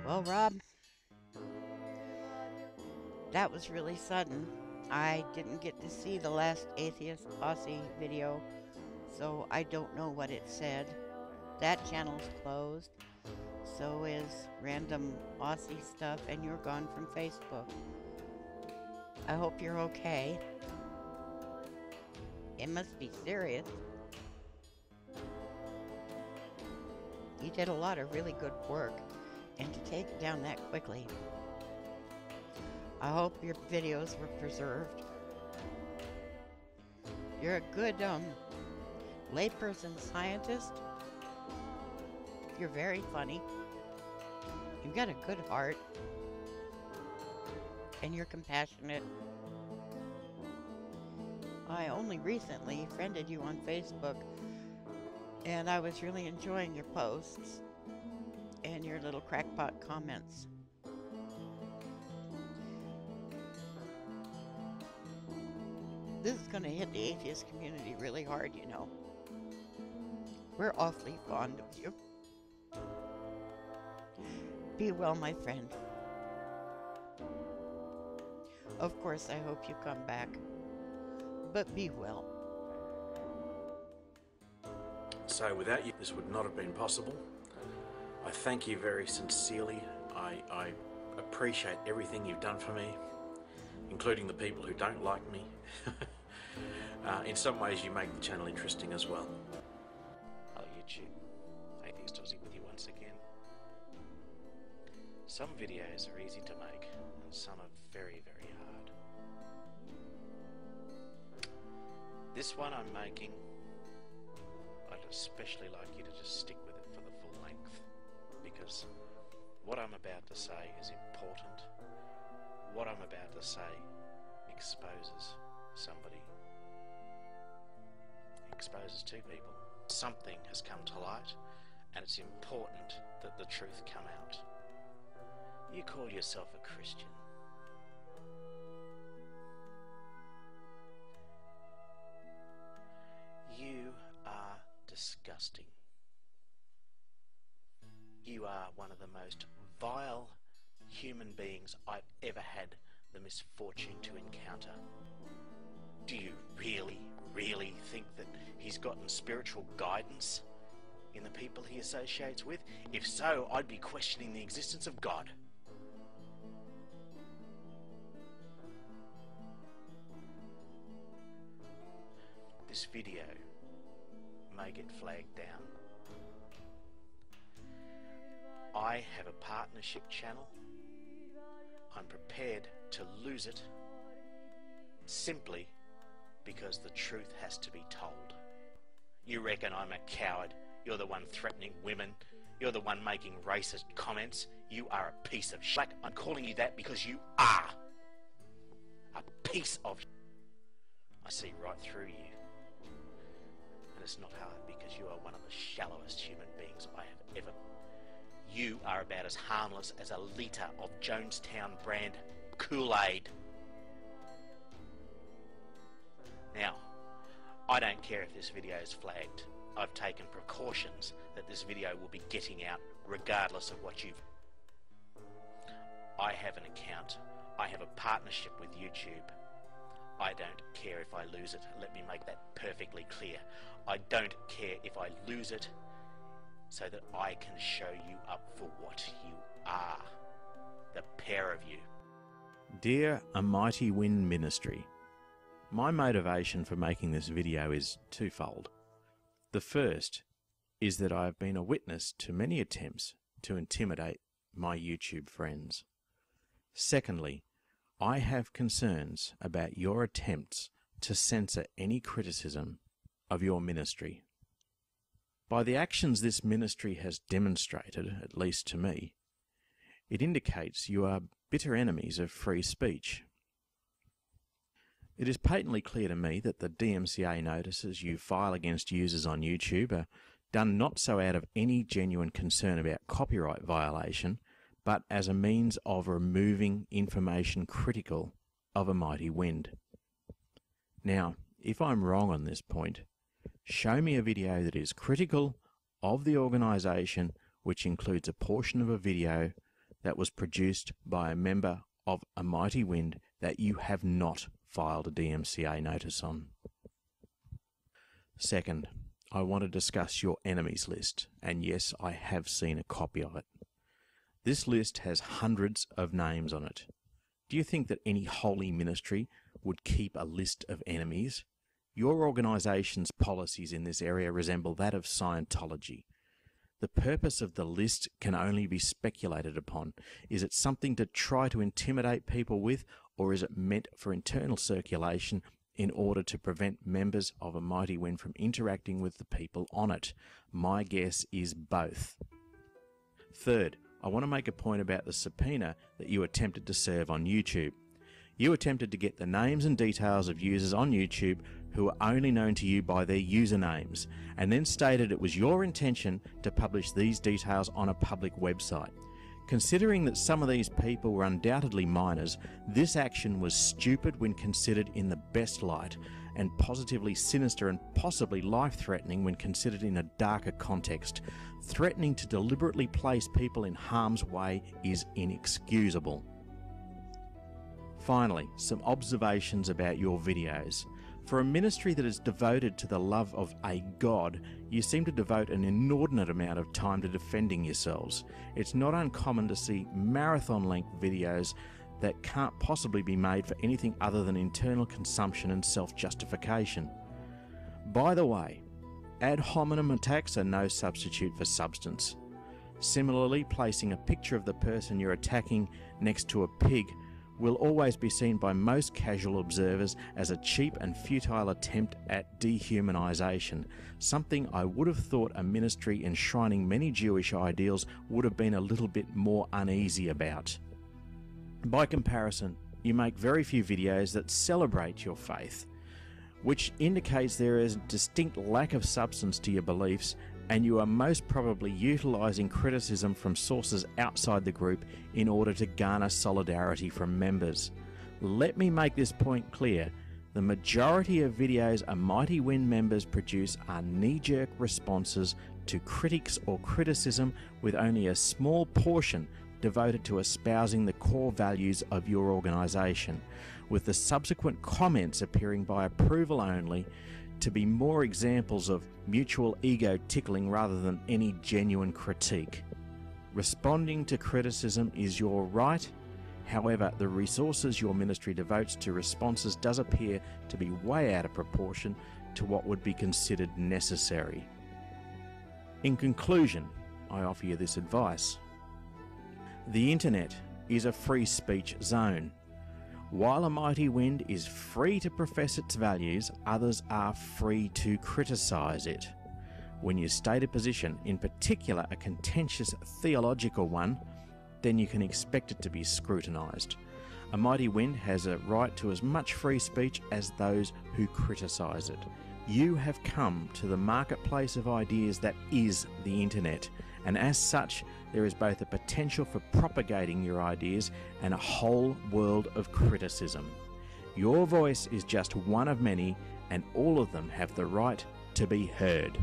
Well, Rob, that was really sudden. I didn't get to see the last Atheist Aussie video, so I don't know what it said. That channel's closed, so is random Aussie stuff, and you're gone from Facebook. I hope you're okay. It must be serious. You did a lot of really good work, and to take it down that quickly. I hope your videos were preserved. You're a good layperson scientist. You're very funny. You've got a good heart. And you're compassionate. I only recently friended you on Facebook, and I was really enjoying your posts and your little crackpot comments. This is going to hit the atheist community really hard, you know. We're awfully fond of you. Be well, my friend. Of course, I hope you come back. But be well. So without you, this would not have been possible. I thank you very sincerely. I appreciate everything you've done for me, including the people who don't like me. In some ways you make the channel interesting as well. Hello YouTube, AtheistAussie with you once again. Some videos are easy to make and some are very, very hard. This one I'm making, I'd especially like you to just stick with it for the full length, because what I'm about to say is important. What I'm about to say exposes somebody, exposes two people. Something has come to light, and it's important that the truth come out. You call yourself a Christian. You are disgusting. You are one of the most vile human beings I've ever had the misfortune to encounter. Do you really think that he's gotten spiritual guidance in the people he associates with? If so, I'd be questioning the existence of God. This video may get flagged down. I have a partnership channel. I'm prepared to lose it simply because the truth has to be told. You reckon I'm a coward? You're the one threatening women. You're the one making racist comments. You are a piece of shit. I'm calling you that because you are a piece of shit. I see right through you. And it's not hard because you are one of the shallowest human beings I have ever. You are about as harmless as a litre of Jonestown brand Kool-Aid. Now, I don't care if this video is flagged. I've taken precautions that this video will be getting out regardless of what you've... I have an account. I have a partnership with YouTube. I don't care if I lose it. Let me make that perfectly clear. I don't care if I lose it so that I can show you up for what you are. The pair of you. Dear A Mighty Wind Ministry, my motivation for making this video is twofold. The first is that I have been a witness to many attempts to intimidate my YouTube friends. Secondly, I have concerns about your attempts to censor any criticism of your ministry. By the actions this ministry has demonstrated, at least to me, it indicates you are bitter enemies of free speech. It is patently clear to me that the DMCA notices you file against users on YouTube are done not so out of any genuine concern about copyright violation, but as a means of removing information critical of A Mighty Wind. Now, if I'm wrong on this point, show me a video that is critical of the organisation, which includes a portion of a video that was produced by a member of A Mighty Wind that you have not filed a DMCA notice on. Second, I want to discuss your enemies list, and yes, I have seen a copy of it. This list has hundreds of names on it. Do you think that any holy ministry would keep a list of enemies? Your organisation's policies in this area resemble that of Scientology. The purpose of the list can only be speculated upon. Is it something to try to intimidate people with, or is it meant for internal circulation in order to prevent members of A Mighty Wind from interacting with the people on it? My guess is both. Third, I want to make a point about the subpoena that you attempted to serve on YouTube. You attempted to get the names and details of users on YouTube who are only known to you by their usernames, and then stated it was your intention to publish these details on a public website. Considering that some of these people were undoubtedly minors, this action was stupid when considered in the best light, and positively sinister and possibly life-threatening when considered in a darker context. Threatening to deliberately place people in harm's way is inexcusable. Finally, some observations about your videos. For a ministry that is devoted to the love of a God, you seem to devote an inordinate amount of time to defending yourselves. It's not uncommon to see marathon-length videos that can't possibly be made for anything other than internal consumption and self-justification. By the way, ad hominem attacks are no substitute for substance. Similarly, placing a picture of the person you're attacking next to a pig will always be seen by most casual observers as a cheap and futile attempt at dehumanization, something I would have thought a ministry enshrining many Jewish ideals would have been a little bit more uneasy about. By comparison, you make very few videos that celebrate your faith, which indicates there is a distinct lack of substance to your beliefs, and you are most probably utilising criticism from sources outside the group in order to garner solidarity from members. Let me make this point clear. The majority of videos A Mighty Wind members produce are knee-jerk responses to critics or criticism, with only a small portion devoted to espousing the core values of your organisation, with the subsequent comments appearing by approval only to be more examples of mutual ego tickling rather than any genuine critique. Responding to criticism is your right. However, the resources your ministry devotes to responses does appear to be way out of proportion to what would be considered necessary. In conclusion, I offer you this advice. The internet is a free speech zone. While A Mighty Wind is free to profess its values, others are free to criticise it. When you state a position, in particular a contentious theological one, then you can expect it to be scrutinised. A Mighty Wind has a right to as much free speech as those who criticise it. You have come to the marketplace of ideas that is the internet, and as such, there is both a potential for propagating your ideas and a whole world of criticism. Your voice is just one of many, and all of them have the right to be heard.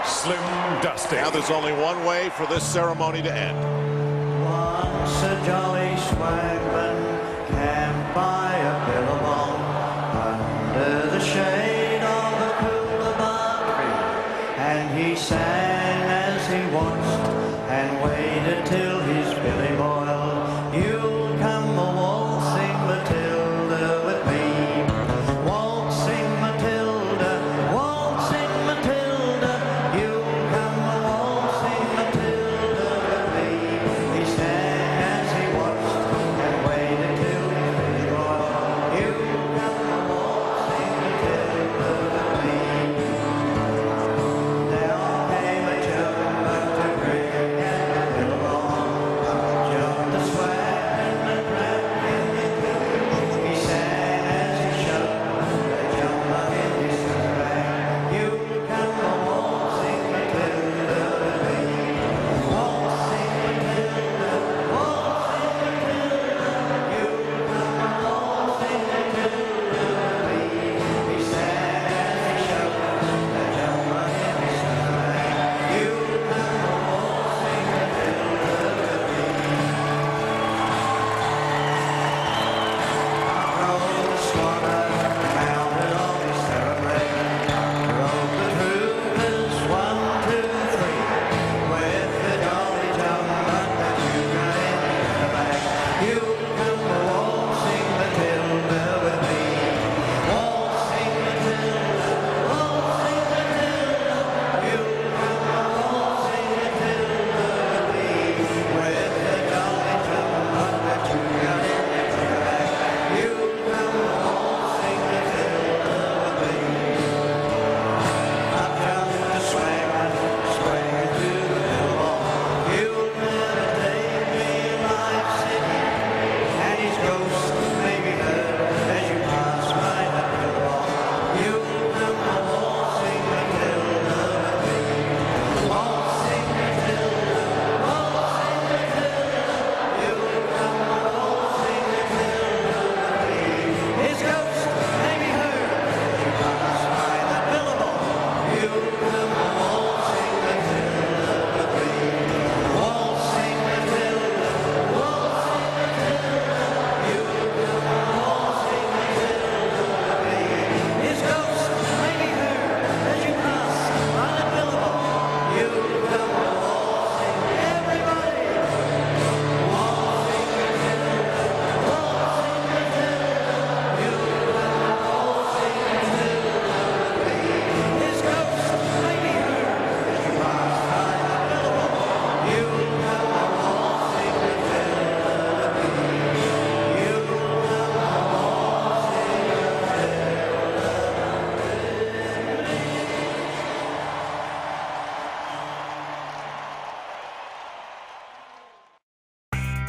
Slim Dusty. Now there's only one way for this ceremony to end. Once a jolly swagman camped by a billabong under the shade of a Coolibah tree, and he sang as he watched and waited till his billy boiled. You'll come a waltzing Matilda with me, waltzing Matilda, waltzing Matilda. You'll come a waltzing Matilda with me. He sang as he watched and waited.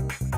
Bye.